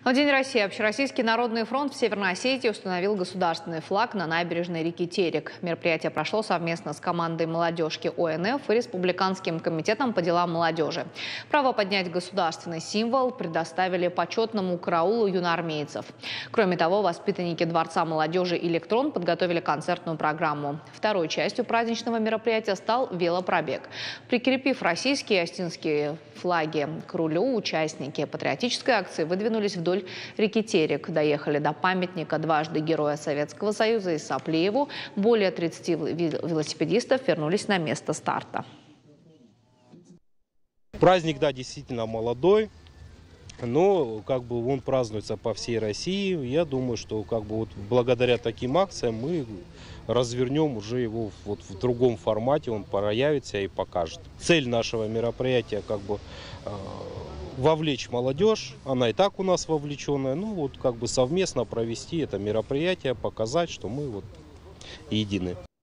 В День России Общероссийский народный фронт в Северной Осетии установил государственный флаг на набережной реки Терек. Мероприятие прошло совместно с командой молодежки ОНФ и Республиканским комитетом по делам молодежи. Право поднять государственный символ предоставили почетному караулу юноармейцев. Кроме того, воспитанники Дворца молодежи «Электрон» подготовили концертную программу. Второй частью праздничного мероприятия стал велопробег. Прикрепив российские и остинские флаги к рулю, участники патриотической акции выдвинулись вдоль реки Терек. Доехали до памятника дважды Героя Советского Союза Исаплиеву. Более 30 велосипедистов вернулись на место старта. Праздник, да, действительно молодой, но он празднуется по всей России. Я думаю, что благодаря таким акциям мы развернем уже его в другом формате, он проявится и покажет. Цель нашего мероприятия вовлечь молодежь, она и так у нас вовлеченная, совместно провести это мероприятие, показать, что мы едины.